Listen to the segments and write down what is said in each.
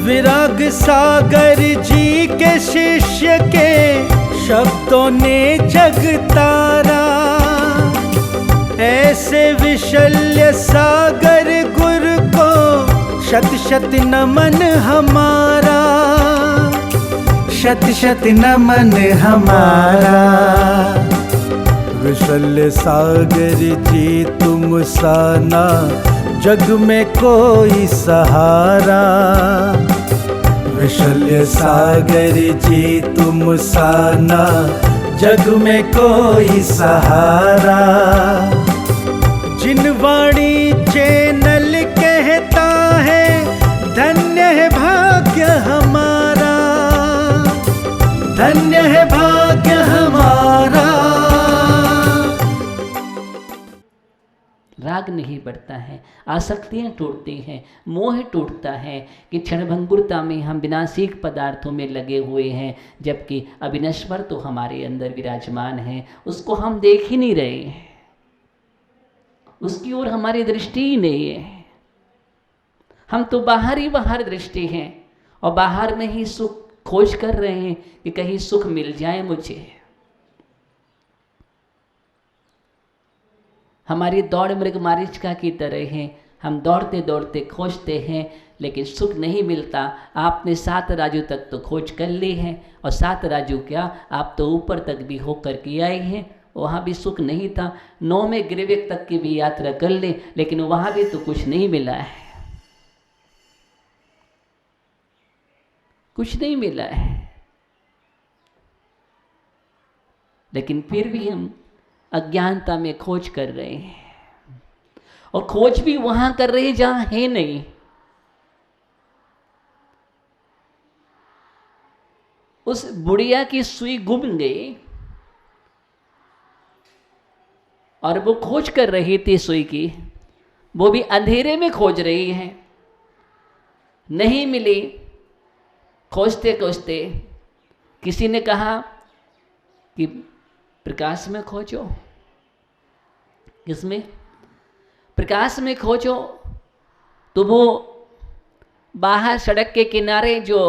विराग सागर जी के शिष्य के शब्दों ने जग तारा, ऐसे विशल्य सागर गुरु को शत शत नमन हमारा, शत शत नमन हमारा। विशल्य सागर जी तुम साना, जग में कोई सहारा। विशल्य सागर जी तुम साना, जग में कोई सहारा। जिन वाणी चैनल कहता है, धन्य है भाग्य हमारा, धन्य है भाग्य हमारा। राग नहीं बढ़ता है, आसक्तियाँ टूटती हैं, मोह टूटता है कि क्षणभंगुरता में हम विनाशिक पदार्थों में लगे हुए हैं, जबकि अविनश्वर तो हमारे अंदर विराजमान है, उसको हम देख ही नहीं रहे हैं, उसकी ओर हमारी दृष्टि ही नहीं है। हम तो बाहर ही बाहर दृष्टि हैं और बाहर में ही सुख खोज कर रहे हैं कि कहीं सुख मिल जाए मुझे। हमारी दौड़ मृगमारिचका की तरह है, हम दौड़ते दौड़ते खोजते हैं लेकिन सुख नहीं मिलता। आपने 7 राजू तक तो खोज कर ली है, और 7 राजू क्या, आप तो ऊपर तक भी होकर के आए हैं, वहाँ भी सुख नहीं था। 9वें गिरिवेक तक की भी यात्रा कर ले, लेकिन वहाँ भी तो कुछ नहीं मिला है, कुछ नहीं मिला है। लेकिन फिर भी हम अज्ञानता में खोज कर रहे हैं, और खोज भी वहां कर रहे हैं जहां है नहीं। उस बुढ़िया की सुई गुम गई और वो खोज कर रही थी सुई की, वो भी अंधेरे में खोज रही है, नहीं मिली। खोजते खोजते किसी ने कहा कि प्रकाश में खोजो। किसमें? प्रकाश में खोजो। तो वो बाहर सड़क के किनारे जो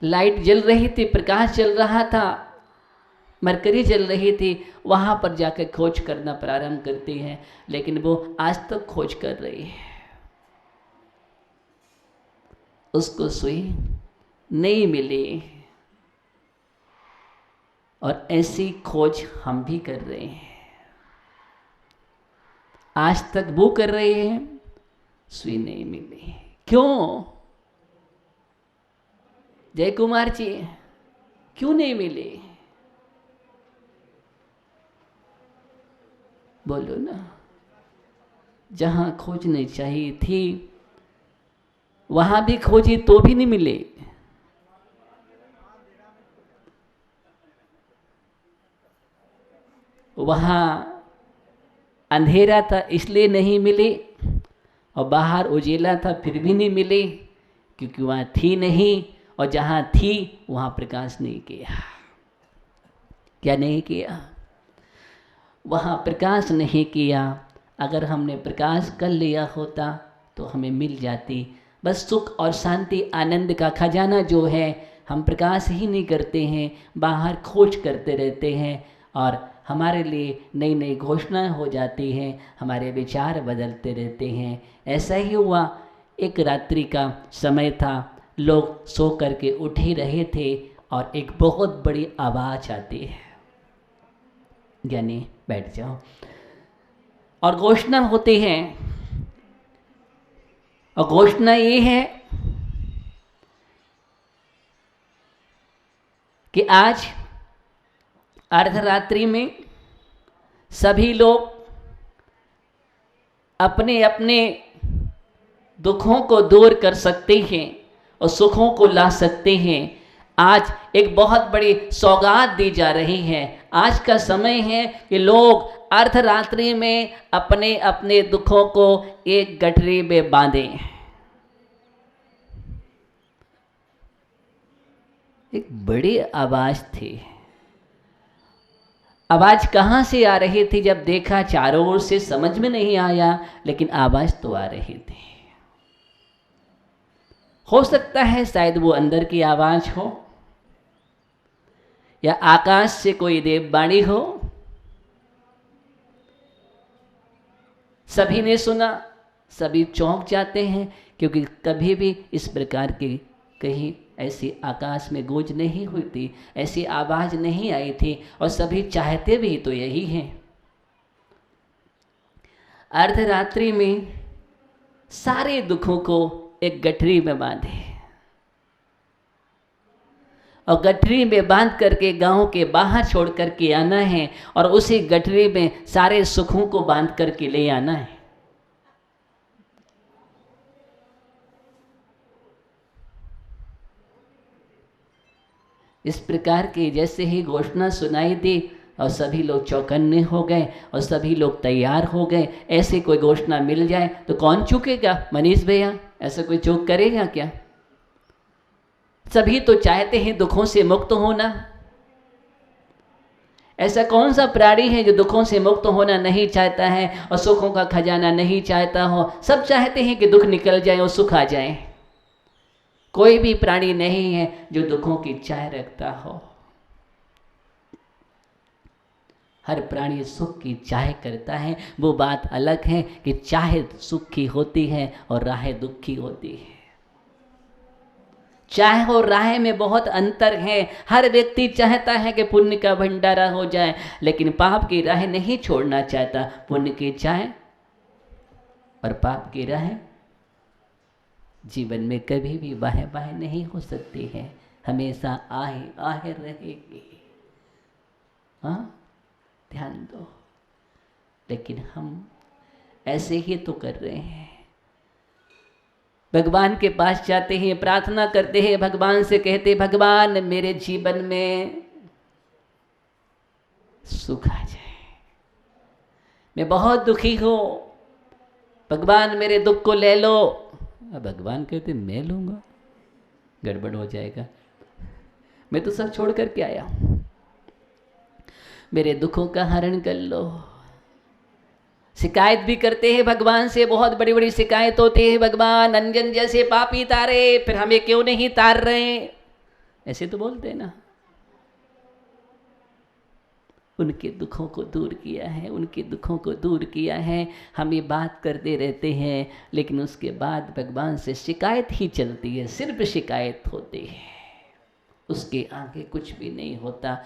लाइट जल रही थी, प्रकाश जल रहा था, मरकरी जल रही थी, वहाँ पर जाकर खोज करना प्रारंभ करती है, लेकिन वो आज तक खोज कर रही है, उसको सुई नहीं मिली। और ऐसी खोज हम भी कर रहे हैं, आज तक वो कर रहे हैं, सुई नहीं मिली। क्यों जय कुमार जी, क्यों नहीं मिली? बोलो ना। जहां खोजनी चाहिए थी वहां भी खोजी तो भी नहीं मिले। वहाँ अंधेरा था इसलिए नहीं मिली, और बाहर उजेला था फिर भी नहीं मिली, क्योंकि वहाँ थी नहीं, और जहाँ थी वहाँ प्रकाश नहीं किया। क्या नहीं किया? वहाँ प्रकाश नहीं किया। अगर हमने प्रकाश कर लिया होता तो हमें मिल जाती। बस सुख और शांति आनंद का खजाना जो है, हम प्रकाश ही नहीं करते हैं, बाहर खोज करते रहते हैं, और हमारे लिए नई नई घोषणाएं हो जाती हैं, हमारे विचार बदलते रहते हैं। ऐसा ही हुआ, एक रात्रि का समय था, लोग सो करके उठ ही रहे थे और एक बहुत बड़ी आवाज़ आती है, यानी बैठ जाओ, और घोषणा होती है। और घोषणा ये है कि आज अर्धरात्रि में सभी लोग अपने अपने दुखों को दूर कर सकते हैं और सुखों को ला सकते हैं। आज एक बहुत बड़ी सौगात दी जा रही है। आज का समय है कि लोग अर्धरात्रि में अपने अपने दुखों को एक गठरी में बांधें। एक बड़ी आवाज थी। आवाज कहाँ से आ रही थी? जब देखा चारों ओर से समझ में नहीं आया, लेकिन आवाज तो आ रही थी। हो सकता है शायद वो अंदर की आवाज हो, या आकाश से कोई देववाणी हो। सभी ने सुना, सभी चौंक जाते हैं, क्योंकि कभी भी इस प्रकार की कहीं ऐसी आकाश में गूंज नहीं हुई थी, ऐसी आवाज नहीं आई थी, और सभी चाहते भी तो यही हैं। अर्धरात्रि में सारे दुखों को एक गठरी में बांधे, और गठरी में बांध करके गांव के बाहर छोड़ करके आना है, और उसी गठरी में सारे सुखों को बांध करके ले आना है। इस प्रकार की जैसे ही घोषणा सुनाई दी, और सभी लोग चौकन्ने हो गए, और सभी लोग तैयार हो गए। ऐसी कोई घोषणा मिल जाए तो कौन चूकेगा? मनीष भैया, ऐसा कोई चूक करेगा क्या? सभी तो चाहते हैं दुखों से मुक्त होना। ऐसा कौन सा प्राणी है जो दुखों से मुक्त होना नहीं चाहता है और सुखों का खजाना नहीं चाहता हो? सब चाहते हैं कि दुख निकल जाए और सुख आ जाए। कोई भी प्राणी नहीं है जो दुखों की चाह रखता हो। हर प्राणी सुख की चाह करता है। वो बात अलग है कि चाह सुख की होती है और राह दुख की होती है। चाह और राह में बहुत अंतर है। हर व्यक्ति चाहता है कि पुण्य का भंडारा हो जाए, लेकिन पाप की राह नहीं छोड़ना चाहता। पुण्य की चाह और पाप की राह जीवन में कभी भी बाहें बाहें नहीं हो सकती है, हमेशा आहे आहे रहेगी। हाँ, ध्यान दो। लेकिन हम ऐसे ही तो कर रहे हैं। भगवान के पास जाते हैं, प्रार्थना करते हैं, भगवान से कहते, भगवान मेरे जीवन में सुख आ जाए, मैं बहुत दुखी हूँ, भगवान मेरे दुख को ले लो। अब भगवान कहते मैं लूँगा, गड़बड़ हो जाएगा, मैं तो सब छोड़ करके आया हूँ, मेरे दुखों का हरण कर लो। शिकायत भी करते हैं भगवान से, बहुत बड़ी बड़ी शिकायत होती है, भगवान अंजन जैसे पापी तारे, फिर हमें क्यों नहीं तार रहे, ऐसे तो बोलते हैं ना। उनके दुखों को दूर किया है, उनके दुखों को दूर किया है। हम ये बात करते रहते हैं, लेकिन उसके बाद भगवान से शिकायत ही चलती है, सिर्फ शिकायत होती है, उसके आगे कुछ भी नहीं होता।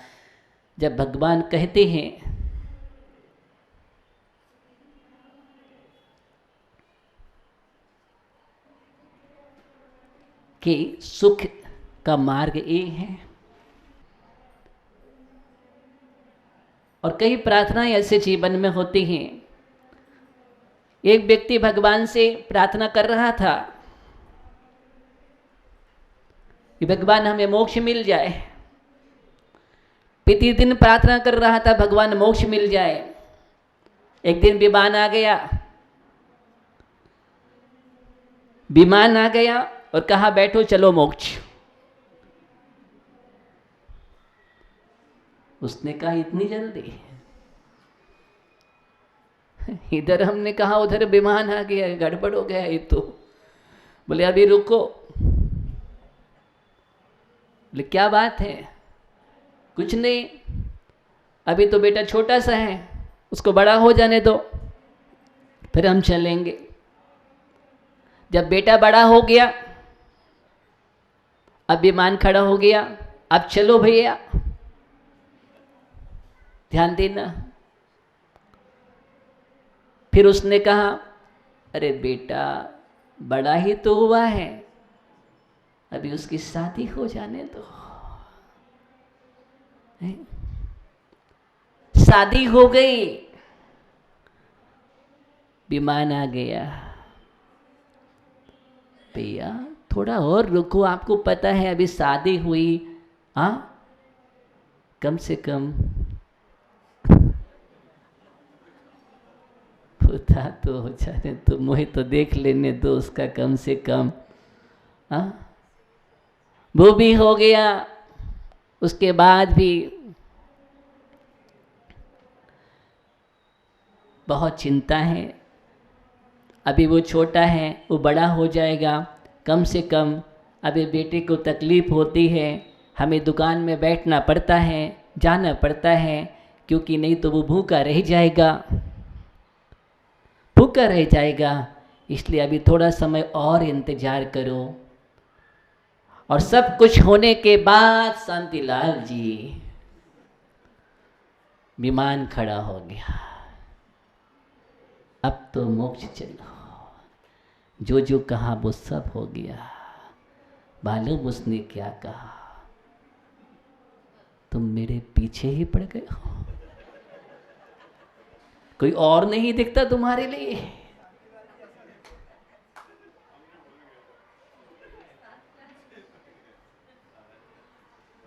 जब भगवान कहते हैं कि सुख का मार्ग ये है, और कई प्रार्थनाएं ऐसे जीवन में होती हैं। एक व्यक्ति भगवान से प्रार्थना कर रहा था कि भगवान हमें मोक्ष मिल जाए। प्रतिदिन प्रार्थना कर रहा था भगवान मोक्ष मिल जाए। एक दिन विमान आ गया, विमान आ गया और कहा बैठो चलो मोक्ष। उसने कहा इतनी जल्दी? इधर हमने कहा उधर विमान आ गया, गड़बड़ हो गया ये तो। बोले अभी रुको। बोले क्या बात है? कुछ नहीं, अभी तो बेटा छोटा सा है, उसको बड़ा हो जाने दो, फिर हम चलेंगे। जब बेटा बड़ा हो गया, अब विमान खड़ा हो गया, अब चलो भैया। ध्यान देना। फिर उसने कहा अरे बेटा बड़ा ही तो हुआ है, अभी उसकी शादी हो जाने दो। शादी हो गई, विमान आ गया। भैया थोड़ा और रुको, आपको पता है अभी शादी हुई, हाँ कम से कम होता तो हो जाने तो, मुझे तो देख लेने दो उसका कम से कम। हाँ वो भी हो गया। उसके बाद भी बहुत चिंता है, अभी वो छोटा है, वो बड़ा हो जाएगा, कम से कम अभी बेटे को तकलीफ़ होती है, हमें दुकान में बैठना पड़ता है, जाना पड़ता है, क्योंकि नहीं तो वो भूखा रह जाएगा, भूखा रह जाएगा। इसलिए अभी थोड़ा समय और इंतज़ार करो। और सब कुछ होने के बाद शांतिलाल जी विमान खड़ा हो गया। अब तो मोक्ष चलो, जो जो कहा वो सब हो गया। मालूम उसने क्या कहा? तुम मेरे पीछे ही पड़ गए हो, कोई और नहीं दिखता तुम्हारे लिए?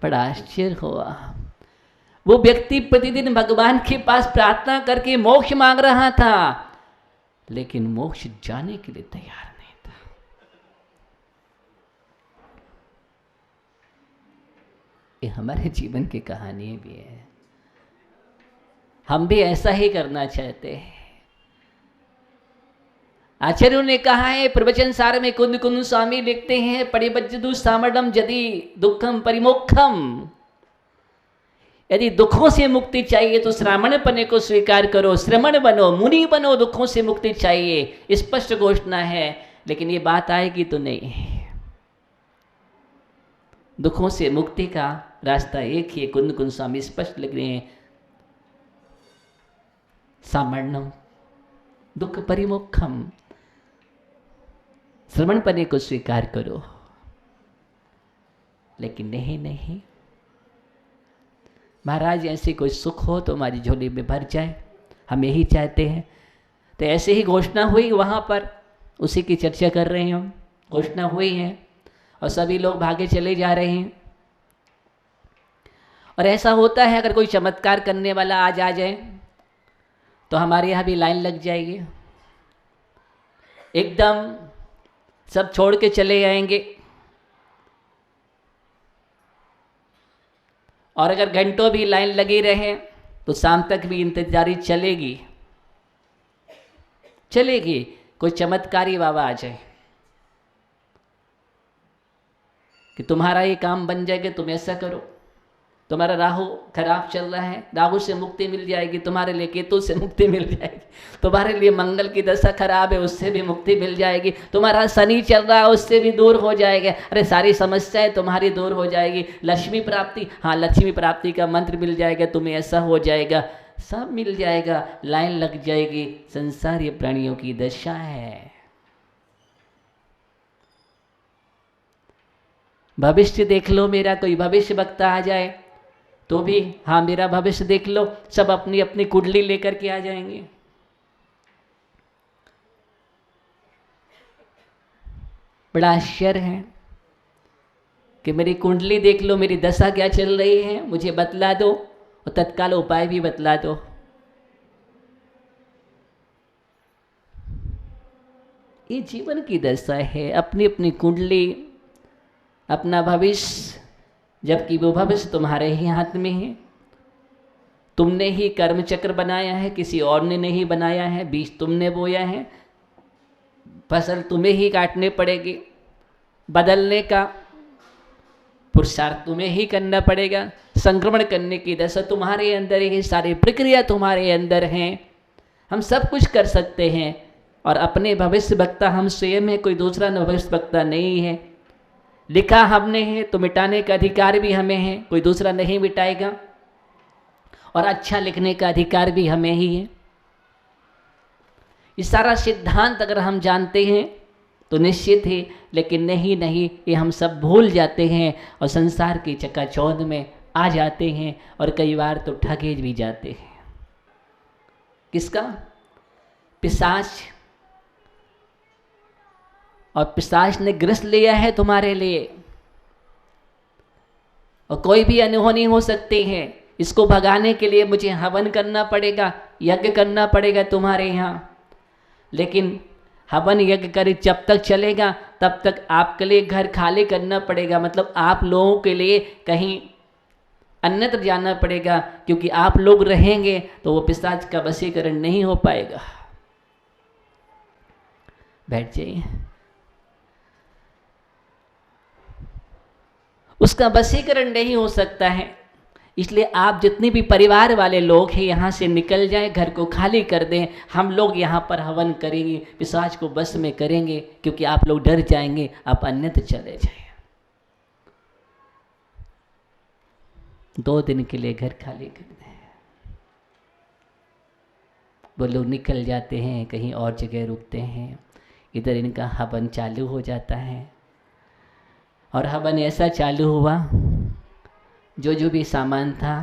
बड़ा आश्चर्य हुआ। वो व्यक्ति प्रतिदिन भगवान के पास प्रार्थना करके मोक्ष मांग रहा था, लेकिन मोक्ष जाने के लिए तैयार नहीं था। ये हमारे जीवन की कहानी भी है। हम भी ऐसा ही करना चाहते हैं। आचार्यों ने कहा है, प्रवचन सार में कुंद कुंद स्वामी लिखते हैं, परिबज्जतु सामर्डम यदि दुखम परिमोक्षम। यदि दुखों से मुक्ति चाहिए तो श्रामण पने को स्वीकार करो, श्रमण बनो, मुनि बनो, दुखों से मुक्ति चाहिए, स्पष्ट घोषणा है। लेकिन ये बात आएगी तो नहीं। दुखों से मुक्ति का रास्ता एक ही है, कुंद कुंद स्वामी स्पष्ट लिख रहे हैं, सामर्णम दुख परिमोक्षम, श्रमण पने को स्वीकार करो। लेकिन नहीं, महाराज ऐसे कोई सुख हो तो हमारी झोली में भर जाए, हम यही चाहते हैं। तो ऐसे ही घोषणा हुई वहाँ पर, उसी की चर्चा कर रहे हैं हम। घोषणा हुई है और सभी लोग भागे चले जा रहे हैं। और ऐसा होता है, अगर कोई चमत्कार करने वाला आज आ जाए तो हमारे यहाँ भी लाइन लग जाएगी, एकदम सब छोड़ के चले आएंगे। और अगर घंटों भी लाइन लगी रहे तो शाम तक भी इंतजारी चलेगी। कोई चमत्कारी बाबा आ जाए कि तुम्हारा ये काम बन जाएगा, तुम ऐसा करो, तुम्हारा राहु खराब चल रहा है, राहु से मुक्ति मिल जाएगी, तुम्हारे लिए केतु से मुक्ति मिल जाएगी, तुम्हारे लिए मंगल की दशा खराब है, उससे भी मुक्ति मिल जाएगी, तुम्हारा शनि चल रहा है, उससे भी दूर हो जाएगा। अरे सारी समस्याएं तुम्हारी दूर हो जाएगी। लक्ष्मी प्राप्ति, हाँ लक्ष्मी प्राप्ति का मंत्र मिल जाएगा, तुम्हें ऐसा हो जाएगा, सब मिल जाएगा, लाइन लग जाएगी। संसार ये प्राणियों की दशा है। भविष्य देख लो मेरा, कोई भविष्य वक्ता आ जाए तो भी हाँ मेरा भविष्य देख लो, सब अपनी अपनी कुंडली लेकर के आ जाएंगे। बड़ा आश्चर्य है कि मेरी कुंडली देख लो, मेरी दशा क्या चल रही है, मुझे बतला दो और तत्काल उपाय भी बतला दो। ये जीवन की दशा है, अपनी अपनी कुंडली, अपना भविष्य, जबकि वो भविष्य तुम्हारे ही हाथ में है। तुमने ही कर्म चक्र बनाया है, किसी और ने नहीं बनाया है। बीज तुमने बोया है, फसल तुम्हें ही काटने पड़ेगी, बदलने का पुरुषार्थ तुम्हें ही करना पड़ेगा। संक्रमण करने की दशा तुम्हारे अंदर है, सारी प्रक्रिया तुम्हारे अंदर हैं। हम सब कुछ कर सकते हैं और अपने भविष्य वक्ता हम स्वयं हैं, कोई दूसरा भविष्य वक्ता नहीं है। लिखा हमने है तो मिटाने का अधिकार भी हमें है, कोई दूसरा नहीं मिटाएगा। और अच्छा लिखने का अधिकार भी हमें ही है। ये सारा सिद्धांत अगर हम जानते हैं तो निश्चित है, लेकिन नहीं, ये हम सब भूल जाते हैं और संसार की चकाचौंध में आ जाते हैं और कई बार तो ठगे भी जाते हैं। किसका? पिशाच। और पिशाच ने ग्रस्त लिया है तुम्हारे लिए और कोई भी अनहोनी हो सकती है। इसको भगाने के लिए मुझे हवन करना पड़ेगा, यज्ञ करना पड़ेगा तुम्हारे यहाँ। लेकिन हवन यज्ञ करे जब तक चलेगा तब तक आपके लिए घर खाली करना पड़ेगा, मतलब आप लोगों के लिए कहीं अन्यत्र जाना पड़ेगा, क्योंकि आप लोग रहेंगे तो वो पिशाच का वशीकरण नहीं हो पाएगा। बैठ जाइए। उसका वशीकरण नहीं हो सकता है। इसलिए आप जितने भी परिवार वाले लोग हैं यहाँ से निकल जाएं, घर को खाली कर दें। हम लोग यहाँ पर हवन करेंगे, पिशाच को बस में करेंगे, क्योंकि आप लोग डर जाएंगे, आप अन्यत्र चले जाएं। 2 दिन के लिए घर खाली कर दें। वो लोग निकल जाते हैं, कहीं और जगह रुकते हैं। इधर इनका हवन चालू हो जाता है और हवन ऐसा चालू हुआ, जो भी सामान था,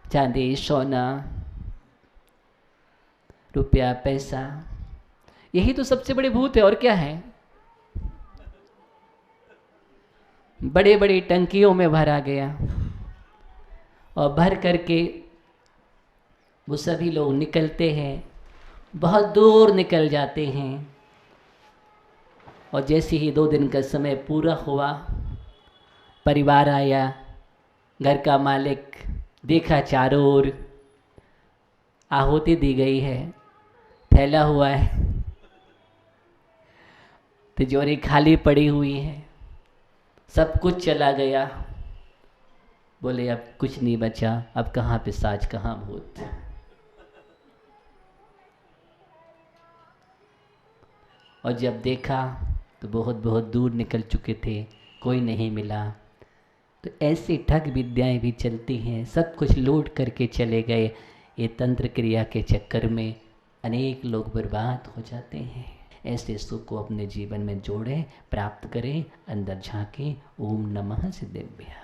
चांदी सोना रुपया पैसा, यही तो सबसे बड़े भूत है और क्या है। बड़े बड़ी टंकियों में भरा गया और भर करके वो सभी लोग निकलते हैं, बहुत दूर निकल जाते हैं। और जैसे ही 2 दिन का समय पूरा हुआ, परिवार आया, घर का मालिक देखा चारों ओर आहुति दी गई है, फैला हुआ है, तिजोरी खाली पड़ी हुई है, सब कुछ चला गया। बोले अब कुछ नहीं बचा, अब कहाँ पिशाच कहाँ भूत। और जब देखा तो बहुत बहुत दूर निकल चुके थे, कोई नहीं मिला। तो ऐसी ठग विद्याएं भी चलती हैं, सब कुछ लूट करके चले गए। ये तंत्र क्रिया के चक्कर में अनेक लोग बर्बाद हो जाते हैं। ऐसे सुख को अपने जीवन में जोड़ें, प्राप्त करें, अंदर झांकें। ओम नमः सिद्धेभ्यः।